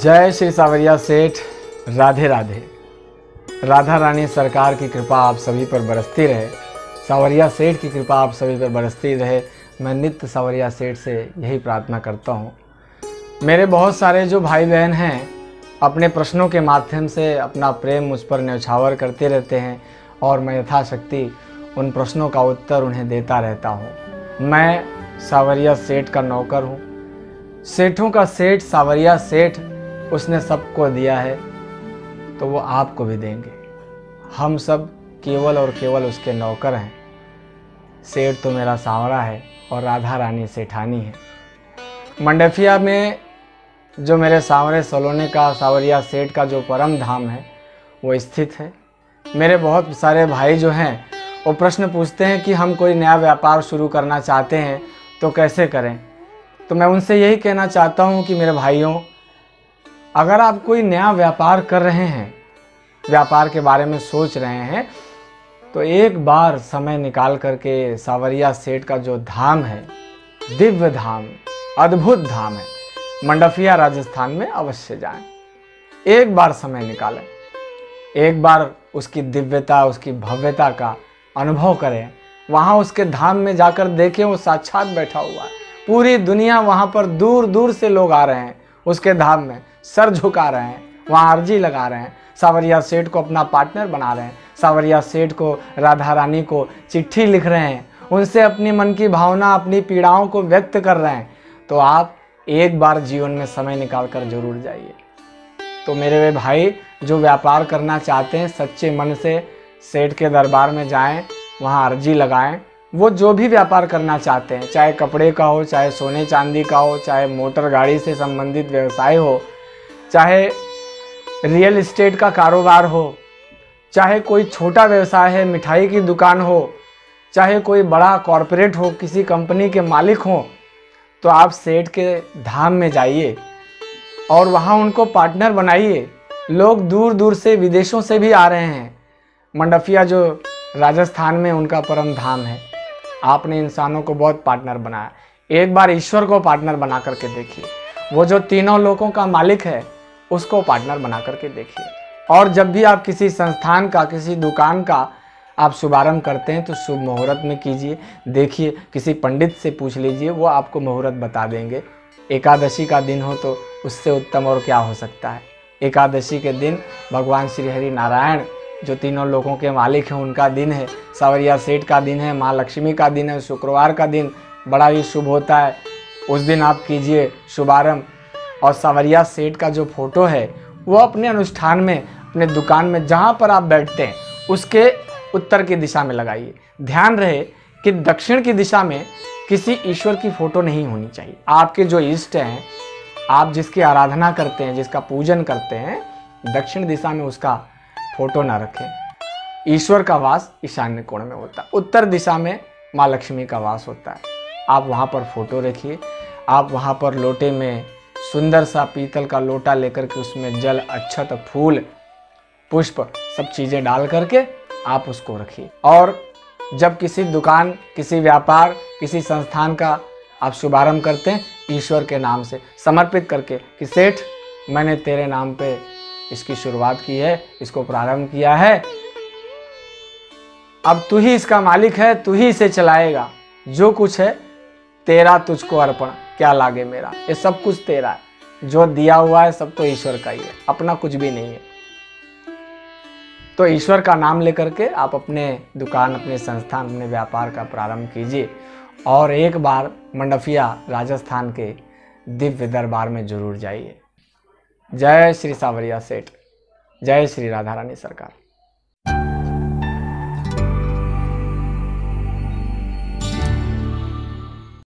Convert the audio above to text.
जय श्री सावरिया सेठ। राधे राधे। राधा रानी सरकार की कृपा आप सभी पर बरसती रहे। सावरिया सेठ की कृपा आप सभी पर बरसती रहे। मैं नित्य सावरिया सेठ से यही प्रार्थना करता हूँ। मेरे बहुत सारे जो भाई बहन हैं अपने प्रश्नों के माध्यम से अपना प्रेम मुझ पर न्यौछावर करते रहते हैं और मैं यथाशक्ति उन प्रश्नों का उत्तर उन्हें देता रहता हूँ। मैं सावरिया सेठ का नौकर हूँ। सेठों का सेठ सावरिया सेठ, उसने सबको दिया है तो वो आपको भी देंगे। हम सब केवल और केवल उसके नौकर हैं। सेठ तो मेरा सांवरा है और राधा रानी सेठानी है। मंडफिया में जो मेरे सांवरे सलोने का सावरिया सेठ का जो परम धाम है वो स्थित है। मेरे बहुत सारे भाई जो हैं वो प्रश्न पूछते हैं कि हम कोई नया व्यापार शुरू करना चाहते हैं तो कैसे करें। तो मैं उनसे यही कहना चाहता हूँ कि मेरे भाइयों, अगर आप कोई नया व्यापार कर रहे हैं, व्यापार के बारे में सोच रहे हैं, तो एक बार समय निकाल करके सावरिया सेठ का जो धाम है, दिव्य धाम, अद्भुत धाम है, मंडफिया राजस्थान में अवश्य जाएं। एक बार समय निकालें, एक बार उसकी दिव्यता, उसकी भव्यता का अनुभव करें। वहाँ उसके धाम में जाकर देखें, वो साक्षात बैठा हुआ है। पूरी दुनिया वहाँ पर दूर दूर से लोग आ रहे हैं, उसके धाम में सर झुका रहे हैं, वहाँ अर्जी लगा रहे हैं, सावरिया सेठ को अपना पार्टनर बना रहे हैं, सावरिया सेठ को, राधा रानी को चिट्ठी लिख रहे हैं, उनसे अपनी मन की भावना, अपनी पीड़ाओं को व्यक्त कर रहे हैं। तो आप एक बार जीवन में समय निकाल कर जरूर जाइए। तो मेरे वे भाई जो व्यापार करना चाहते हैं, सच्चे मन से सेठ के दरबार में जाएं, वहाँ अर्जी लगाएं। वो जो भी व्यापार करना चाहते हैं, चाहे कपड़े का हो, चाहे सोने चांदी का हो, चाहे मोटर गाड़ी से संबंधित व्यवसाय हो, चाहे रियल एस्टेट का कारोबार हो, चाहे कोई छोटा व्यवसाय है, मिठाई की दुकान हो, चाहे कोई बड़ा कॉरपोरेट हो, किसी कंपनी के मालिक हो, तो आप सेठ के धाम में जाइए और वहाँ उनको पार्टनर बनाइए। लोग दूर दूर से, विदेशों से भी आ रहे हैं। मंडफिया जो राजस्थान में उनका परम धाम है। आपने इंसानों को बहुत पार्टनर बनाया, एक बार ईश्वर को पार्टनर बना करके देखिए। वो जो तीनों लोकों का मालिक है उसको पार्टनर बना करके देखिए। और जब भी आप किसी संस्थान का, किसी दुकान का आप शुभारंभ करते हैं तो शुभ मुहूर्त में कीजिए। देखिए, किसी पंडित से पूछ लीजिए, वो आपको मुहूर्त बता देंगे। एकादशी का दिन हो तो उससे उत्तम और क्या हो सकता है। एकादशी के दिन भगवान श्री हरि नारायण जो तीनों लोगों के मालिक हैं उनका दिन है, सावरिया सेठ का दिन है, माँ लक्ष्मी का दिन है, शुक्रवार का दिन बड़ा ही शुभ होता है। उस दिन आप कीजिए शुभारंभ। और सावरिया सेठ का जो फोटो है वो अपने अनुष्ठान में, अपने दुकान में, जहाँ पर आप बैठते हैं उसके उत्तर की दिशा में लगाइए। ध्यान रहे कि दक्षिण की दिशा में किसी ईश्वर की फोटो नहीं होनी चाहिए। आपके जो इष्ट हैं, आप जिसकी आराधना करते हैं, जिसका पूजन करते हैं, दक्षिण दिशा में उसका फोटो ना रखें। ईश्वर का वास ईशान्य कोण में होता है, उत्तर दिशा में माँ लक्ष्मी का वास होता है। आप वहाँ पर फोटो रखिए। आप वहाँ पर लोटे में सुंदर सा पीतल का लोटा लेकर के उसमें जल, अक्षत, फूल, पुष्प सब चीज़ें डाल करके आप उसको रखिए। और जब किसी दुकान, किसी व्यापार, किसी संस्थान का आप शुभारंभ करते हैं, ईश्वर के नाम से समर्पित करके कि सेठ, मैंने तेरे नाम पे इसकी शुरुआत की है, इसको प्रारंभ किया है, अब तू ही इसका मालिक है, तू ही इसे चलाएगा। जो कुछ है तेरा, तुझको अर्पण, क्या लागे मेरा। ये सब कुछ तेरा है, जो दिया हुआ है सब तो ईश्वर का ही है, अपना कुछ भी नहीं है। तो ईश्वर का नाम लेकर के आप अपने दुकान, अपने संस्थान, अपने व्यापार का प्रारंभ कीजिए और एक बार मंडफिया राजस्थान के दिव्य दरबार में जरूर जाइए। जय श्री सावरिया सेठ, जय श्री राधा रानी सरकार।